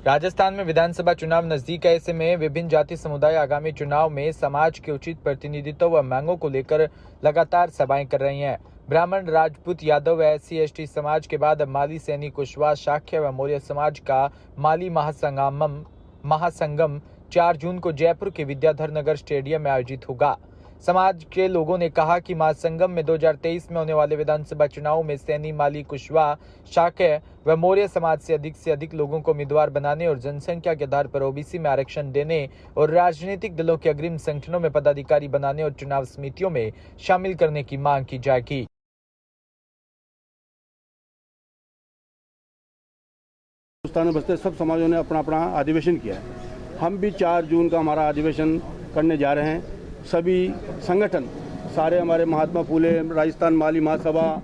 राजस्थान में विधानसभा चुनाव नजदीक है। ऐसे में विभिन्न जाति समुदाय आगामी चुनाव में समाज के उचित प्रतिनिधित्व व मांगों को लेकर लगातार सभाएं कर रही हैं। ब्राह्मण, राजपूत, यादव व SC/ST समाज के बाद माली, सैनी, कुशवाहा, शाक्य व मौर्य समाज का माली महासंगम 4 जून को जयपुर के विद्याधर नगर स्टेडियम में आयोजित होगा। समाज के लोगों ने कहा कि महासंगम में 2023 में होने वाले विधानसभा चुनाव में सैनी, माली, कुशवाहा, शाक्य व मौर्य समाज से अधिक लोगों को उम्मीदवार बनाने और जनसंख्या के आधार पर OBC में आरक्षण देने और राजनीतिक दलों के अग्रिम संगठनों में पदाधिकारी बनाने और चुनाव समितियों में शामिल करने की मांग की जाएगी। हिंदुस्तान में बसते सब समाजों ने अपना अपना अधिवेशन किया है। हम भी 4 जून का हमारा अधिवेशन करने जा रहे हैं। सभी संगठन, सारे हमारे महात्मा फूले, राजस्थान माली महासभा,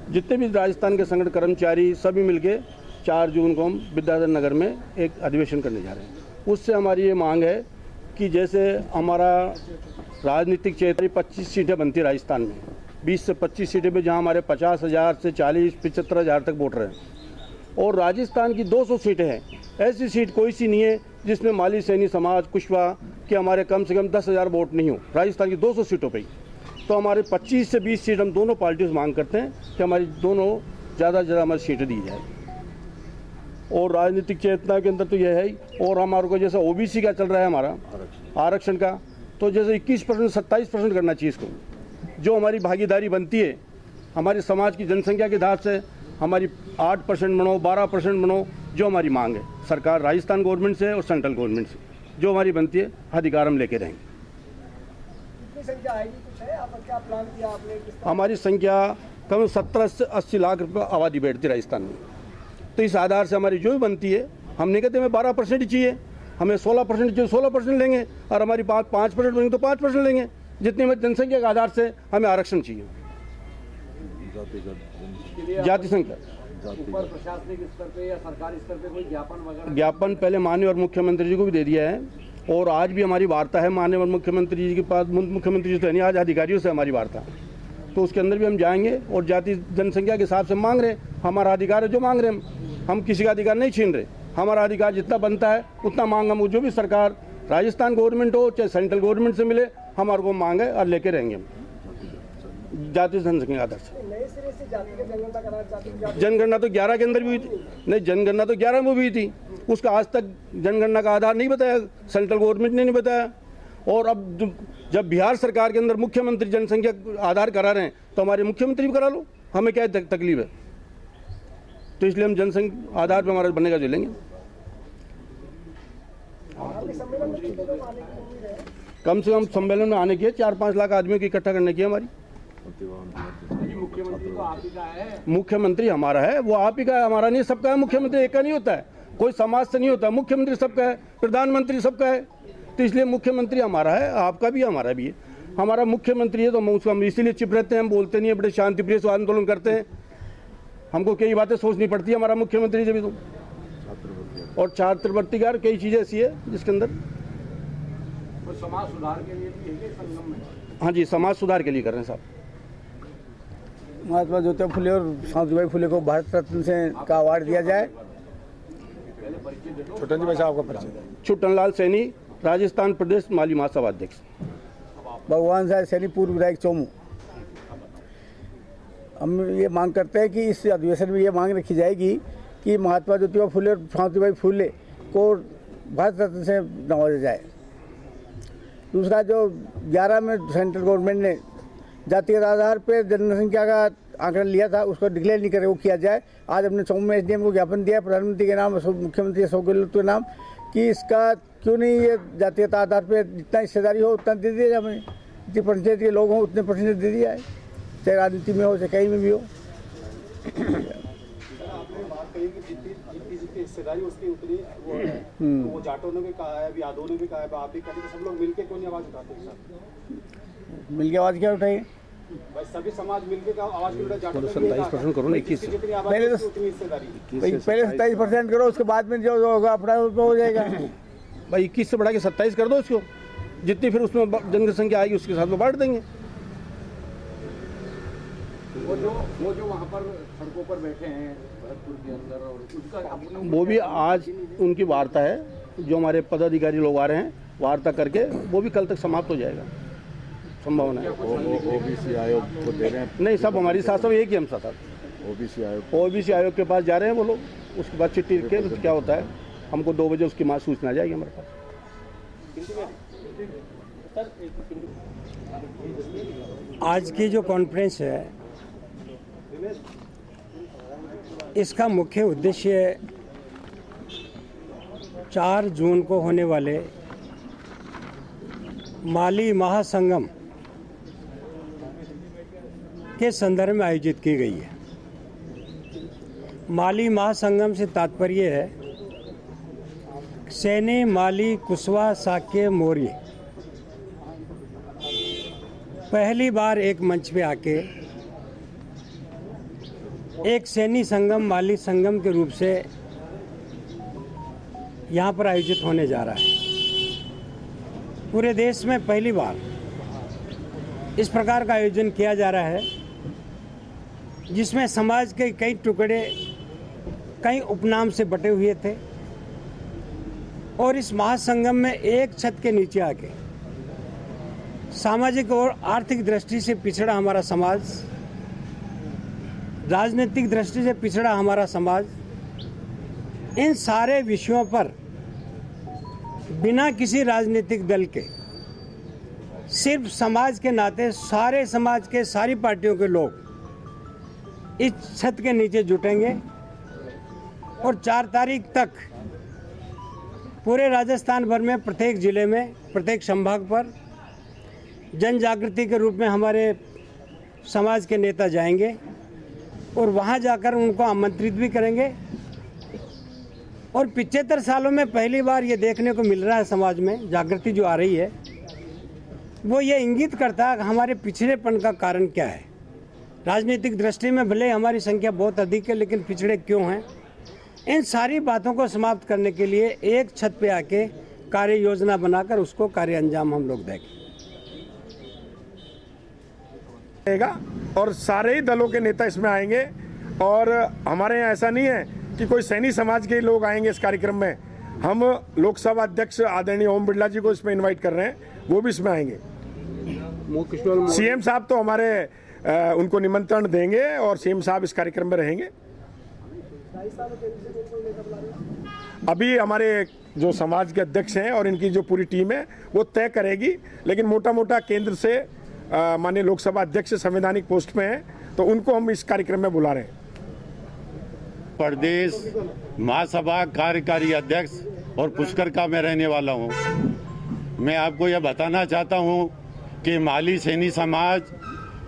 जितने भी राजस्थान के संगठन कर्मचारी, सभी मिलके 4 जून को हम विद्याधर नगर में एक अधिवेशन करने जा रहे हैं। उससे हमारी ये मांग है कि जैसे हमारा राजनीतिक क्षेत्र 25 सीटें बनती है राजस्थान में, 20 से 25 सीटें में, जहाँ हमारे 50,000 से 40-75,000 तक वोटर हैं, और राजस्थान की 200 सीटें हैं। ऐसी सीट कोई सी नहीं है जिसमें माली, सैनी समाज, कुशवाहा के हमारे कम से कम 10,000 वोट नहीं हो राजस्थान की 200 सीटों पे। तो हमारे 25 से 20 सीट हम दोनों पार्टियों से मांग करते हैं कि हमारी दोनों ज़्यादा से ज़्यादा हमारी सीटें दी जाए। और राजनीतिक चेतना के अंदर तो यह है ही। और हमारे को जैसा OBC का चल रहा है हमारा आरक्षण का, तो जैसे 21% 27% करना चाहिए इसको। जो हमारी भागीदारी बनती है हमारे समाज की जनसंख्या के आधार से, हमारी 8% बनो, 12% बनो, जो हमारी मांग है सरकार राजस्थान गवर्नमेंट से और सेंट्रल गवर्नमेंट से जो हमारी बनती है अधिकार हम लेके रहेंगे। कितनी संख्या आएगी, कुछ है आपका क्या प्लान किया आपने? हमारी संख्या कम 17 से 80 लाख रुपये आबादी बैठती है राजस्थान में। तो इस आधार से हमारी जो भी बनती है, हम नहीं कहते हमें 12% ही चाहिए, हमें 16% चाहिए, 16% लेंगे, और हमारी 5% बनेंगे तो 5% लेंगे। जितनी हमारी जनसंख्या के आधार से हमें आरक्षण चाहिए। जाति संख्या ऊपर प्रशासनिक स्तर पे या सरकारी स्तर पे कोई ज्ञापन पहले माननीय और मुख्यमंत्री जी को भी दे दिया है, और आज भी हमारी वार्ता है माननीय और मुख्यमंत्री जी के पास। मुख्यमंत्री जी तो नहीं, आज अधिकारियों से हमारी वार्ता, तो उसके अंदर भी हम जाएंगे और जाति जनसंख्या के हिसाब से मांग रहे, हमारा अधिकार है जो मांग रहे हम किसी का अधिकार नहीं छीन रहे। हमारा अधिकार जितना बनता है उतना मांग हम, जो भी सरकार राजस्थान गवर्नमेंट हो चाहे सेंट्रल गवर्नमेंट से मिले, हमारे को मांग है और लेके रहेंगे हम जाति जनसंख्या के आधार से। जनगणना तो 11 के अंदर भी हुई थी, नहीं जनगणना तो 11 में भी हुई थी, उसका आज तक जनगणना का आधार नहीं बताया, सेंट्रल गवर्नमेंट ने नहीं बताया। और अब जब बिहार सरकार के अंदर मुख्यमंत्री जनसंख्या आधार करा रहे हैं, तो हमारे मुख्यमंत्री भी करा लो, हमें क्या तकलीफ है। तो इसलिए हम जनसंख्या आधार पर हमारा बनेगा जो लेंगे। कम से कम सम्मेलन में आने की 4-5 लाख आदमियों की इकट्ठा करने की हमारी। मुख्यमंत्री हमारा है, वो आप ही का है, हमारा नहीं, सबका है। मुख्यमंत्री एक का नहीं होता है, कोई समाज से नहीं होता। मुख्यमंत्री सबका है, प्रधानमंत्री सबका है। तो इसलिए मुख्यमंत्री हमारा है, आपका भी, हमारा भी है। हमारा मुख्यमंत्री है तो हम इसीलिए चुप रहते हैं, हम बोलते नहीं है, बड़े शांतिप्रिय से आंदोलन करते हैं। हमको कई बातें सोचनी पड़ती है हमारा मुख्यमंत्री जब तो। और छात्रवृत्ति का कई चीज़ें ऐसी है जिसके अंदर समाज सुधार के लिए भी संगम में। हाँ जी, समाज सुधार के लिए कर रहे हैं साहब। महात्मा ज्योतिबा फुले और सावित्रीबाई फुले को भारत रत्न से का अवार्ड दिया जाए। छुट्टन जी भाई साहब का परिचय। छुट्टन लाल सैनी, राजस्थान प्रदेश माली महासभा अध्यक्ष। भगवान साहब सैनी, पूर्व विधायक चौमू। हम ये मांग करते हैं कि इस अधिवेशन में ये मांग रखी जाएगी कि महात्मा ज्योतिबा फुले और सावित्रीबाई फुले को भारत रत्न से नवाजा जाए। दूसरा, जो 11 में सेंट्रल गवर्नमेंट ने जातीय आधार पर जनसंख्या का आंकड़न लिया था, उसको डिक्लेयर नहीं करे, वो किया जाए। आज हमने चौमू में SDM को ज्ञापन दिया प्रधानमंत्री के नाम, मुख्यमंत्री अशोक गहलोत के नाम, कि इसका क्यों नहीं ये जातीयता आधार पर जितना हिस्सेदारी हो उतना दे दिया जाए। हमें जितनी परसेंटेज के लोग हों उतने परसेंटेज दे दिया है, चाहे राजनीति में हो चाहे कहीं में भी हो। हिस्सेदारी उसकी उतनी वो जाटों ने भी कहा है, अभी यादवों ने भी कहा है, आप भी करें, सब लोग मिलके कोई आवाज उठाते हैं। मिलके आवाज क्या उठाई? भाई सभी समाज मिलके का आवाज उठाए। 27% करो ना, 21 पहले 27% करो, उसके बाद में जो होगा अपना हो जाएगा। भाई 21 से बढ़ा के 27 कर दो इसको, जितनी फिर उसमें जनसंख्या आएगी उसके साथ में बांट देंगे। वो जो वहाँ पर सड़कों पर बैठे हैं वो भी आज उनकी वार्ता है, जो हमारे पदाधिकारी लोग आ रहे हैं वार्ता करके वो भी कल तक समाप्त हो जाएगा, संभावना है। ओबीसी आयोग को दे रहे हैं? नहीं, सब हमारी साथ सब एक ही हम साथ ओबीसी आयोग के पास जा रहे हैं वो लोग, उसके बाद चिट्ठी लिख के क्या होता है हमको 2 बजे उसकी सूचना आ जाएगी हमारे पास। आज की जो कॉन्फ्रेंस है इसका मुख्य उद्देश्य 4 जून को होने वाले माली महासंगम के संदर्भ में आयोजित की गई है। माली महासंगम से तात्पर्य है सैनी, माली, कुशवा, साक्य, मौर्य पहली बार एक मंच पे आके एक सैनी संगम, माली संगम के रूप से यहाँ पर आयोजित होने जा रहा है। पूरे देश में पहली बार इस प्रकार का आयोजन किया जा रहा है जिसमें समाज के कई टुकड़े कई उपनाम से बटे हुए थे और इस महासंगम में एक छत के नीचे आके सामाजिक और आर्थिक दृष्टि से पिछड़ा हमारा समाज, राजनीतिक दृष्टि से पिछड़ा हमारा समाज, इन सारे विषयों पर बिना किसी राजनीतिक दल के सिर्फ समाज के नाते सारे समाज के सारी पार्टियों के लोग इस छत के नीचे जुटेंगे और 4 तारीख तक पूरे राजस्थान भर में प्रत्येक जिले में, प्रत्येक संभाग पर जन जागृति के रूप में हमारे समाज के नेता जाएंगे और वहां जाकर उनको आमंत्रित भी करेंगे। और 75 सालों में पहली बार ये देखने को मिल रहा है समाज में जागृति जो आ रही है, वो ये इंगित करता है कि हमारे पिछड़ेपन का कारण क्या है। राजनीतिक दृष्टि में भले हमारी संख्या बहुत अधिक है लेकिन पिछड़े क्यों हैं, इन सारी बातों को समाप्त करने के लिए एक छत पे आके कार्य योजना बनाकर उसको कार्य अंजाम हम लोग देंगे। और सारे ही दलों के नेता इसमें आएंगे और हमारे यहाँ ऐसा नहीं है कि कोई सैनी समाज के लोग आएंगे इस कार्यक्रम में। हम लोकसभा अध्यक्ष आदरणीय ओम बिरला जी को इसमें इनवाइट कर रहे हैं, वो भी इसमें आएंगे। सीएम साहब तो हमारे उनको निमंत्रण देंगे और सीएम साहब इस कार्यक्रम में रहेंगे। अभी हमारे जो समाज के अध्यक्ष हैं और इनकी जो पूरी टीम है वो तय करेगी, लेकिन मोटा मोटा केंद्र से माननीय लोकसभा अध्यक्ष संवैधानिक पोस्ट में हैं तो उनको हम इस कार्यक्रम में बुला रहे हैं। प्रदेश महासभा कार्यकारी अध्यक्ष और पुष्कर का मैं रहने वाला हूं। मैं आपको यह बताना चाहता हूं कि माली सैनी समाज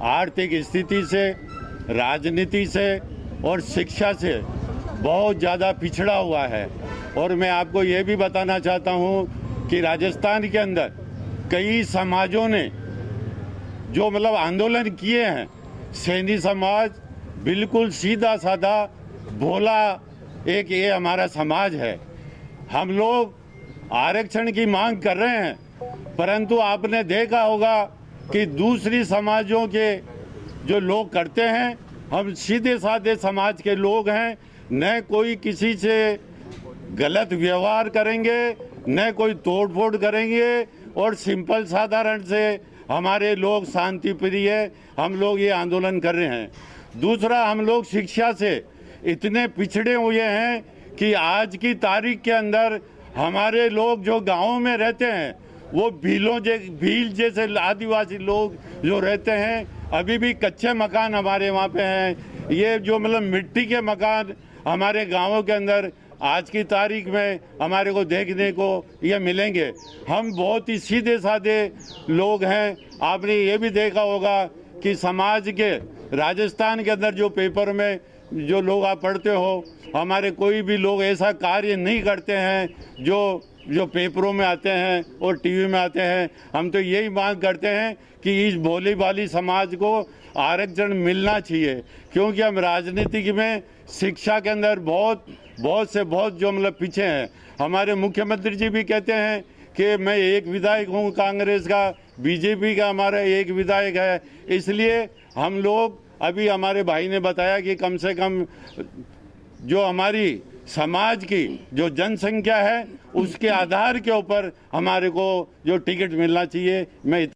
आर्थिक स्थिति से, राजनीति से और शिक्षा से बहुत ज़्यादा पिछड़ा हुआ है। और मैं आपको यह भी बताना चाहता हूं कि राजस्थान के अंदर कई समाजों ने जो आंदोलन किए हैं, सैनी समाज बिल्कुल सीधा साधा भोला एक ये हमारा समाज है। हम लोग आरक्षण की मांग कर रहे हैं, परंतु आपने देखा होगा कि दूसरी समाजों के जो लोग करते हैं, हम सीधे साधे समाज के लोग हैं, न कोई किसी से गलत व्यवहार करेंगे, न कोई तोड़फोड़ करेंगे और सिंपल साधारण से हमारे लोग शांति प्रिय है, हम लोग ये आंदोलन कर रहे हैं। दूसरा, हम लोग शिक्षा से इतने पिछड़े हुए हैं कि आज की तारीख के अंदर हमारे लोग जो गाँव में रहते हैं वो भील जैसे आदिवासी लोग जो रहते हैं, अभी भी कच्चे मकान हमारे वहाँ पे हैं। ये जो मिट्टी के मकान हमारे गाँवों के अंदर आज की तारीख में हमारे को देखने को ये मिलेंगे। हम बहुत ही सीधे साधे लोग हैं। आपने ये भी देखा होगा कि समाज के राजस्थान के अंदर जो पेपर में जो लोग आप पढ़ते हो, हमारे कोई भी लोग ऐसा कार्य नहीं करते हैं जो पेपरों में आते हैं और टीवी में आते हैं। हम तो यही मांग करते हैं कि इस भोली भाली समाज को आरक्षण मिलना चाहिए, क्योंकि हम राजनीति में, शिक्षा के अंदर बहुत से बहुत जो पीछे हैं। हमारे मुख्यमंत्री जी भी कहते हैं कि मैं एक विधायक हूँ कांग्रेस का, बीजेपी का हमारा एक विधायक है। इसलिए हम लोग, अभी हमारे भाई ने बताया कि कम से कम जो हमारी समाज की जो जनसंख्या है उसके आधार के ऊपर हमारे को जो टिकट मिलना चाहिए। मैं